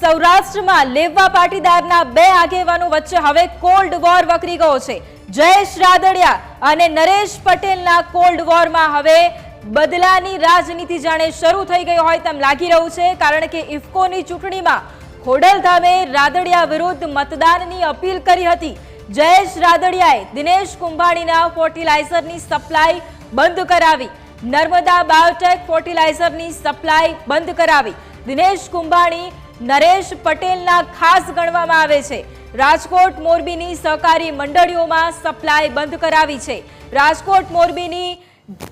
સૌરાષ્ટ્રમાં લેવા પાટીદારના બે આગેવાનો વચ્ચે હવે કોલ્ડ વોર વકરી ગયો છે। જયેશ રાદડિયા અને નરેશ પટેલના કોલ્ડ વોરમાં હવે બદલાની રાજનીતિ જાણે શરૂ થઈ ગઈ હોય તેમ લાગી રહ્યું છે, કારણ કે ઇફકોની ચૂંટણીમાં ખોડલધામે રાદડિયા વિરુદ્ધ મતદાનની અપીલ કરી હતી। જયેશ રાદડિયાએ દિનેશ કુંભાણીના ફર્ટિલાઇઝરની સપ્લાય બંધ કરાવી, નર્મદા બાયોટેક ફર્ટિલાઇઝરની સપ્લાય બંધ કરાવી। દિનેશ કુંભાણી નરેશ પટેલના ખાસ ગણવામાં આવે છે। રાજકોટ મોરબીની સહકારી મંડળીઓમાં સપ્લાય બંધ કરાવી છે। રાજકોટ મોરબીની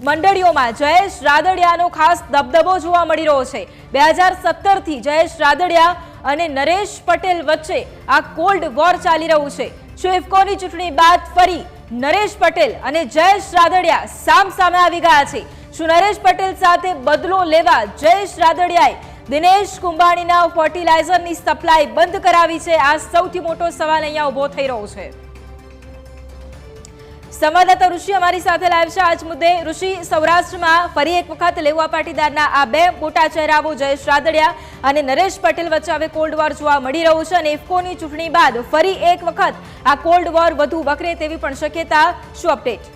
મંડળીઓમાં જયેશ રાદડિયાનો ખાસ દબદબો જોવા મળી રહ્યો છે। 2017 થી જયેશ રાદડિયા અને નરેશ પટેલ વચ્ચે આ કોલ્ડ વોર ચાલી રહ્યું છે। શું ઇફકોની ચૂંટણી બાદ ફરી નરેશ પટેલ અને જયેશ રાદડિયા સામસામે આવી ગયા છે? શું નરેશ પટેલ સાથે બદલો લેવા જયેશ રાદડિયાએ દિનેશ કુંભાણીના ફર્ટિલાઇઝરની સપ્લાય બંધ કરાવી છે? આ સૌથી મોટો સવાલ અહીંયા ઉભો થઈ રહ્યો છે। સંવાદદાતા ઋષિ અમારી સાથે લાઈવ છે આજ મુદ્દે। ઋષિ, સૌરાષ્ટ્રમાં ફરી એક વખત લેવા પાટીદારના આ બે મોટા ચહેરાઓ જયેશ રાદડિયા અને નરેશ પટેલ વચ્ચે હવે કોલ્ડ વોર જોવા મળી રહ્યું છે, અને ઇફકોની ચૂંટણી બાદ ફરી એક વખત આ કોલ્ડ વોર વધુ વકરે તેવી પણ શક્યતા। શું અપડેટ?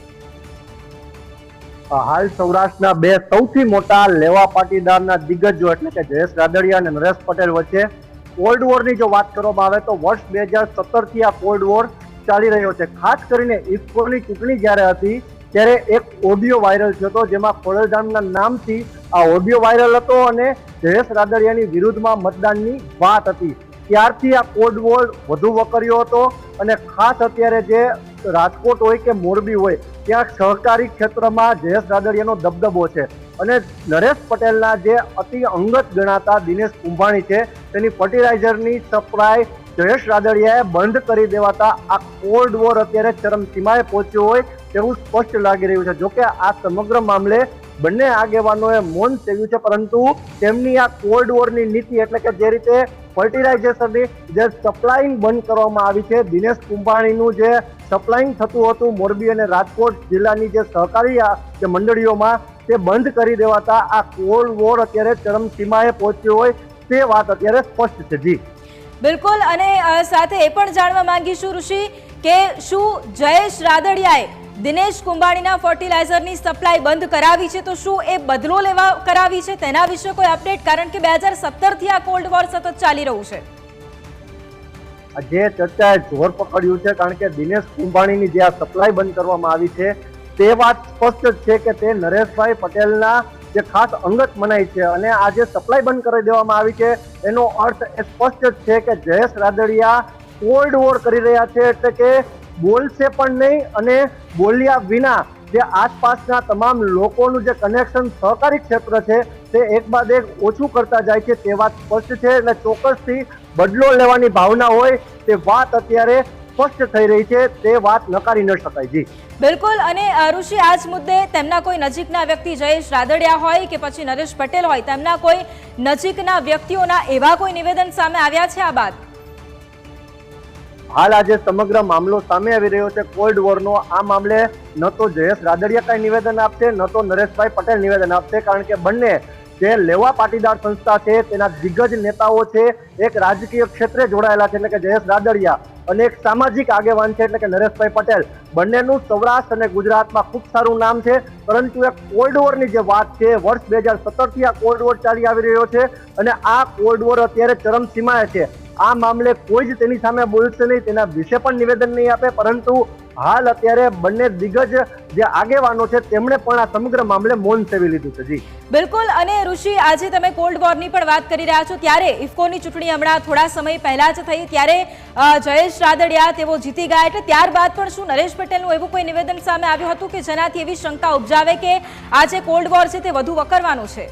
હાલ સૌરાષ્ટ્રના બે સૌથી મોટા લેવા પાટીદારના દિગ્ગજો એટલે કે જયેશ રાદડિયા અને નરેશ પટેલ વચ્ચે કોલ્ડ વોરની જો વાત કરવામાં આવે તો વર્ષ 2017 થી આ કોલ્ડ વોર ચાલી રહ્યો છે। ખાસ કરીને ઇફકોની ચૂંટણી જ્યારે હતી ત્યારે એક ઓડિયો વાયરલ થયો હતો, જેમાં ખોડલધામના નામથી આ ઓડિયો વાયરલ હતો અને જયેશ રાદડિયાની વિરુદ્ધમાં મતદાનની વાત હતી। ત્યારથી આ કોલ્ડ વોર વધુ વકર્યો હતો અને ખાસ અત્યારે જે રાજકોટ હોય કે મોરબી હોય ત્યાં સહકારી ક્ષેત્રમાં જયેશ રાદડિયાનો દબદબો છે, અને નરેશ પટેલના જે અતિ અંગત ગણાતા દિનેશ કુંભાણી છે તેની ફર્ટિલાઇઝરની સપ્લાય જયેશ રાદડિયાએ બંધ કરી દેવાતા આ કોલ્ડ વોર અત્યારે ચરમસીમાએ પહોંચ્યો હોય તેવું સ્પષ્ટ લાગી રહ્યું છે। જોકે આ સમગ્ર મામલે બંને આગેવાનોએ મૌન સેવ્યું છે, પરંતુ તેમની આ કોલ્ડ વોરની નીતિ એટલે કે જે રીતે ફર્ટિલાઇઝેશનની જે સપ્લાઈંગ બંધ કરવામાં આવી છે, દિનેશ કુંભાણીનું જે સપ્લાઈંગ થતું હતું મોરબી અને રાજકોટ જિલ્લાની જે સહકારી જે મંડળીઓમાં તે બંધ કરી દેવાતા આ કોલ્ડ વોર અત્યારે ચરમસીમાએ પહોંચ્યો હોય તે વાત અત્યારે સ્પષ્ટ છે। જી બિલકુલ, અને સાથે એ પણ જાણવા માંગીશું ઋષિ કે શું જયેશ રાદડિયાએ દિનેશ કુંભાણીના ફર્ટિલાઇઝરની સપ્લાય બંધ કરાવી છે, તો શું એ બદલો લેવા કરાવી છે? તેના વિશે કોઈ અપડેટ? કારણ કે 2017 થી આ કોલ્ડ વોર સતત ચાલી રહ્યું છે। જે ચર્ચાએ જોર પકડ્યું છે, કારણ કે દિનેશ કુંભાણીની જે આ સપ્લાય બંધ કરવામાં આવી છે તે વાત સ્પષ્ટ છે કે તે નરેશભાઈ પટેલના જે ખાસ અંગત મનાય છે, અને આ જે સપ્લાય બંધ કરી દેવામાં આવી છે એનો અર્થ એ સ્પષ્ટ છે કે જયેશ રાદડિયા કોલ્ડ વોર કરી રહ્યા છે, એટલે કે બોલશે પણ નહીં અને બોલ્યા વિના જે આસપાસના તમામ લોકોનું જે કનેક્શન સહકારી ક્ષેત્ર છે તે એક બાદ એક ઓછું કરતા જાય છે તે વાત સ્પષ્ટ છે। એટલે ચોક્કસથી બદલો લેવાની ભાવના હોય તે વાત અત્યારે સ્પષ્ટ થઈ રહી છે, તે વાત નકારી ન શકાય। જી બિલકુલ, અને ઋષિ આજ મુદ્દે તેમના કોઈ નજીકના વ્યક્તિ જયેશ રાદડિયા હોય કે પછી નરેશ પટેલ હોય, તેમના કોઈ નજીકના વ્યક્તિઓના એવા કોઈ નિવેદન સામે આવ્યા છે આ બાદ? હાલ આજે સમગ્ર મામલો સામે આવી રહ્યો છે કોલ્ડ વોરનો। આ મામલે ન તો જયેશ રાદડિયા કઈ નિવેદન આપશે, ન તો નરેશભાઈ પટેલ નિવેદન આપશે, કારણ કે બંને જે લેવા પાટીદાર સંસ્થા છે તેના દિગ્ગજ નેતાઓ છે, એક રાજકીય ક્ષેત્રે જોડાયેલા છે એટલે કે જયેશ રાદડિયા, અને એક સામાજિક આગેવાન છે એટલે કે નરેશભાઈ પટેલ। બંનેનું સૌરાષ્ટ્ર અને ગુજરાતમાં ખૂબ સારું નામ છે, પરંતુ એક કોલ્ડ વોરની જે વાત છે, વર્ષ 2017 થી આ કોલ્ડ વોર ચાલી આવી રહ્યો છે અને આ કોલ્ડ વોર અત્યારે ચરમસીમાએ છે। આ મામલે કોઈ જ તેની સામે બોલશે નહીં, તેના વિશે પણ નિવેદન નહીં આપે, પરંતુ હાલ અત્યારે બંને દિગ્ગજ જે આગેવાનો છે તેમણે પણ આ સમગ્ર મામલે મૌન સેવી લીધું છે। જી બિલકુલ, અને ઋષિ આજે તમે કોલ્ડ વોરની પણ વાત કરી રહ્યા છો, ત્યારે ઇફકોની ચૂંટણી હમણાં થોડા સમય પહેલા જ થઈ, ત્યારે જયેશ રાદડિયા તેઓ જીતી ગયા, એટલે ત્યારબાદ પણ શું નરેશ પટેલનું એવું કોઈ નિવેદન સામે આવ્યું હતું કે જેનાથી એવી શંકા ઉપજાવે કે આ જે કોલ્ડ વોર છે તે વધુ વકરવાનું છે?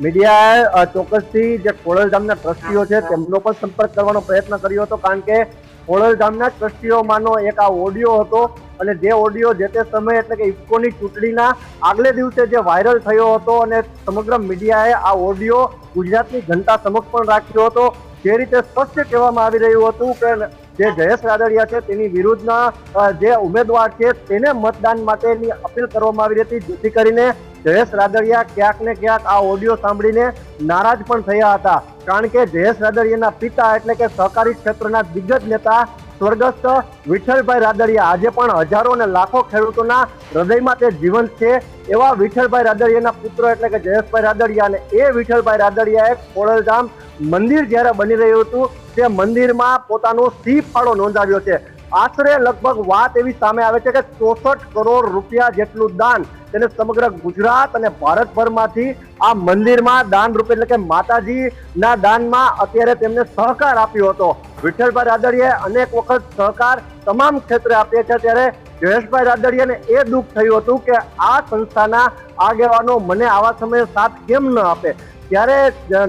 મીડિયાએ ચોક્કસથી જે ખોડલધામના ટ્રસ્ટીઓ છે તેમનો પણ સંપર્ક કરવાનો પ્રયત્ન કર્યો હતો, કારણ કે ખોડલધામના ટ્રસ્ટીઓમાંનો એક આ ઓડિયો હતો, અને જે ઓડિયો જે તે સમયે એટલે કે ઇફકોની ચૂંટણીના આગલે દિવસે જે વાયરલ થયો હતો, અને સમગ્ર મીડિયાએ આ ઓડિયો ગુજરાતની જનતા સમક્ષ પણ રાખ્યો હતો। જે રીતે સ્પષ્ટ કહેવામાં આવી રહ્યું હતું કે જે જયેશ રાદડિયા છે તેની વિરુદ્ધના જે ઉમેદવાર છે તેને મતદાન માટેની અપીલ કરવામાં આવી હતી, જેથી કરીને જયેશ રાદડિયા ક્યાંક ને ક્યાંક આ ઓડિયો સાંભળીને નારાજ પણ થયા હતા. કારણ કે જયેશ રાદડિયાના પિતા એટલે કે સહકારી ક્ષેત્રના દિગ્ગજ નેતા સ્વર્ગસ્થ વિઠ્ઠલભાઈ રાદડિયા આજે પણ હજારો અને લાખો ખેડૂતોના હૃદયમાં તે જીવંત છે. એવા વિઠ્ઠલભાઈ રાદડિયાના પુત્ર એટલે કે જયેશભાઈ રાદડિયા, અને એ વિઠ્ઠલભાઈ રાદડિયાએ ખોડલધામ મંદિર જ્યારે બની રહ્યું હતું તે મંદિરમાં પોતાનો સિંહ ફાળો નોંધાવ્યો છે. આશરે લગભગ વાત એવી સામે આવે છે કે 64 કરોડ રૂપિયા જેટલું દાન તેને સમગ્ર ગુજરાત અને ભારતભરમાંથી આ મંદિરમાં દાન રૂપે એટલે કે માતાજીના દાનમાં અત્યારે તેમને સહકાર આપ્યો હતો. વિઠ્ઠલભાઈ રાદડિયાએ અનેક વખત સહકાર તમામ ક્ષેત્રે આપ્યો છે, ત્યારે જયેશભાઈ રાદડિયાને એ દુઃખ થયું હતું કે આ સંસ્થાના આગેવાનો મને આવા સમયે સાથ કેમ ન આપે. ત્યારે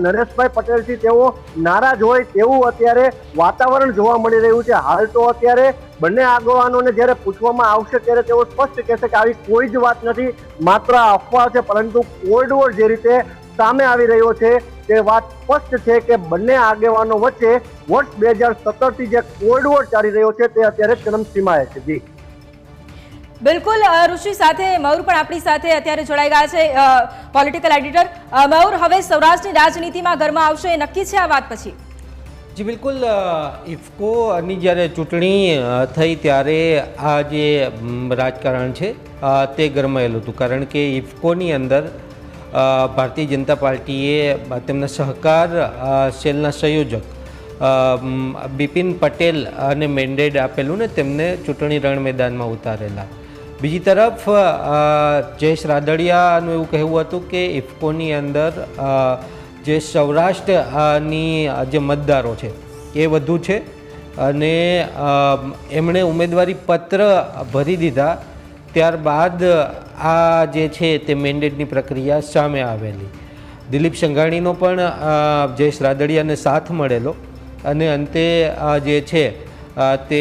નરેશભાઈ પટેલથી તેઓ નારાજ હોય તેવું અત્યારે વાતાવરણ જોવા મળી રહ્યું છે. હાલ તો અત્યારે બંને આગેવાનોને જ્યારે પૂછવામાં આવશે ત્યારે તેઓ સ્પષ્ટ કહેશે કે આવી કોઈ જ વાત નથી, માત્ર અફવા છે. પરંતુ કોલ્ડ વોર જે રીતે સામે આવી રહ્યો છે તે વાત સ્પષ્ટ છે કે બંને આગેવાનો વચ્ચે વર્ષ 2017થી જે કોલ્ડ વોર ચાલી રહ્યો છે તે અત્યારે ચરમસીમાએ છે. જી બિલકુલ, ઋષિ સાથે મયુર પણ આપણી સાથે અત્યારે જોડાઈ ગયા છે, પોલિટિકલ એડિટર. મયુર, હવે સૌરાષ્ટ્રની રાજનીતિમાં ગરમા આવશે એ નક્કી છે આ વાત પછી? જી બિલકુલ, ઇફકોની જ્યારે ચૂંટણી થઈ ત્યારે આ જે રાજકારણ છે તે ગરમાયેલું હતું, કારણ કે ઇફકોની અંદર ભારતીય જનતા પાર્ટીએ તેમના સહકાર સેલના સંયોજક બિપિન પટેલ અને મેન્ડેટ આપેલું ને તેમને ચૂંટણી રણ મેદાનમાં ઉતારેલા. બીજી તરફ જયેશ રાદડિયાનું એવું કહેવું હતું કે ઇફકોની અંદર જે સૌરાષ્ટ્રની જે મતદારો છે એ વધુ છે, અને એમણે ઉમેદવારી પત્ર ભરી દીધા ત્યારબાદ આ જે છે તે મેન્ડેટની પ્રક્રિયા સામે આવેલી. દિલીપ સંઘાણીનો પણ જયેશ રાદડિયાને સાથ મળેલો, અને અંતે જે છે તે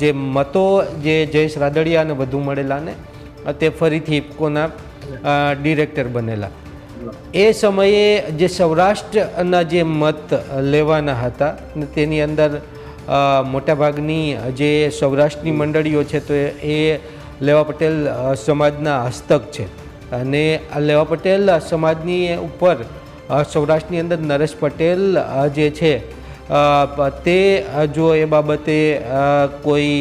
જે મતો જે જયેશ રાદડિયાને વધુ મળેલા ને તે ફરીથી ઇફકોના ડિરેક્ટર બનેલા. એ સમયે જે સૌરાષ્ટ્રના જે મત લેવાના હતા તેની અંદર મોટાભાગની જે સૌરાષ્ટ્રની મંડળીઓ છે તો એ લેવા પટેલ સમાજના હસ્તક છે, અને આ લેવા પટેલ સમાજની ઉપર સૌરાષ્ટ્રની અંદર નરેશ પટેલ જે છે તે જો એ બાબતે કોઈ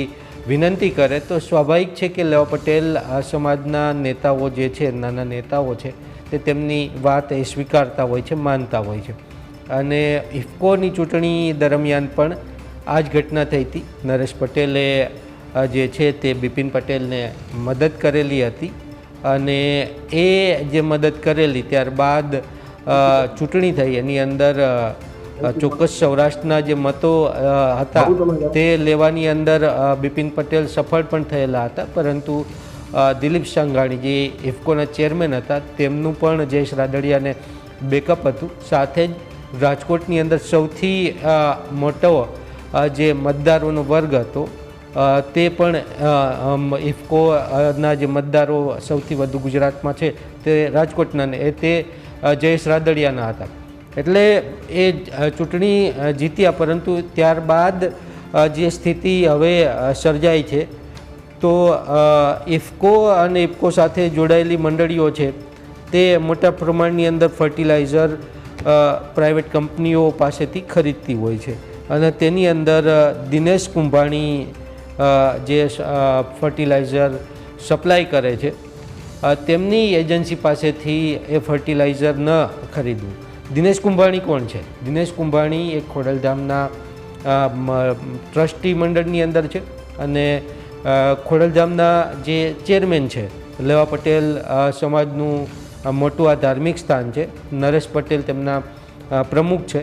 વિનંતી કરે તો સ્વાભાવિક છે કે લેવા પટેલ સમાજના નેતાઓ જે છે, નાના નેતાઓ છે, તે તેમની વાત એ સ્વીકારતા હોય છે, માનતા હોય છે. અને ઇફકોની ચૂંટણી દરમિયાન પણ આ જ ઘટના થઈ હતી. નરેશ પટેલે જે છે તે બિપિન પટેલને મદદ કરેલી હતી, અને એ જે મદદ કરેલી ત્યારબાદ ચૂંટણી થઈ, એની અંદર ચોક્કસ સૌરાષ્ટ્રના જે મતો હતા તે લેવાની અંદર બિપિન પટેલ સફળ પણ થયેલા હતા, પરંતુ દિલીપ સંઘાણી જે ઇફકોના ચેરમેન હતા તેમનું પણ જયેશ રાદડિયાને બેકઅપ હતું. સાથે જ રાજકોટની અંદર સૌથી મોટો જે મતદારોનો વર્ગ હતો તે પણ ઇફકોના જે મતદારો સૌથી વધુ ગુજરાતમાં છે તે રાજકોટના એ તે જયેશ રાદડિયાના હતા. એટલે એ ચૂંટણી જીત્યા, પરંતુ ત્યારબાદ જે સ્થિતિ હવે સર્જાઈ છે તો ઇફકો અને ઇફકો સાથે જોડાયેલી મંડળીઓ છે તે મોટા પ્રમાણની અંદર ફર્ટિલાઇઝર પ્રાઇવેટ કંપનીઓ પાસેથી ખરીદતી હોય છે, અને તેની અંદર દિનેશ કુંભાણી જે ફર્ટિલાઇઝર સપ્લાય કરે છે તેમની એજન્સી પાસેથી એ ફર્ટિલાઇઝર ન ખરીદવું. દિનેશ કુંભાણી કોણ છે? દિનેશ કુંભાણી એક ખોડલધામના ટ્રસ્ટી મંડળની અંદર છે, અને ખોડલધામના જે ચેરમેન છે, લેવા પટેલ સમાજનું મોટું આ ધાર્મિક સ્થાન છે, નરેશ પટેલ તેમના પ્રમુખ છે,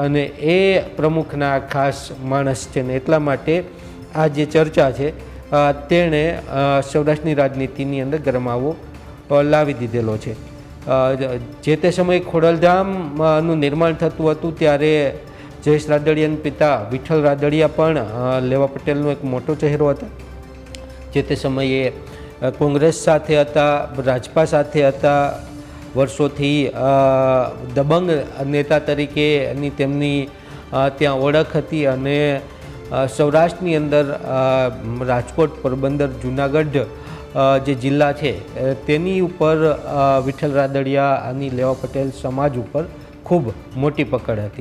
અને એ પ્રમુખના ખાસ માણસ છે ને એટલા માટે આ જે ચર્ચા છે તેણે સૌરાષ્ટ્રની રાજનીતિની અંદર ગરમાવો લાવી દીધેલો છે. જે તે સમયે ખોડલધામનું નિર્માણ થતું હતું ત્યારે જયેશ રાદડિયાના પિતા વિઠ્ઠલ રાદડિયા પણ લેવા પટેલનો એક મોટો ચહેરો હતા. જે તે સમયે કોંગ્રેસ સાથે હતા, રાજપા સાથે હતા, વર્ષોથી દબંગ નેતા તરીકેની તેમની ત્યાં ઓળખ હતી, અને સૌરાષ્ટ્રની અંદર રાજકોટ, પોરબંદર, જૂનાગઢ જે જિલ્લા છે તેની ઉપર વિઠ્ઠલ રાદડિયા અને લેવા પટેલ સમાજ ઉપર ખૂબ મોટી પકડ હતી.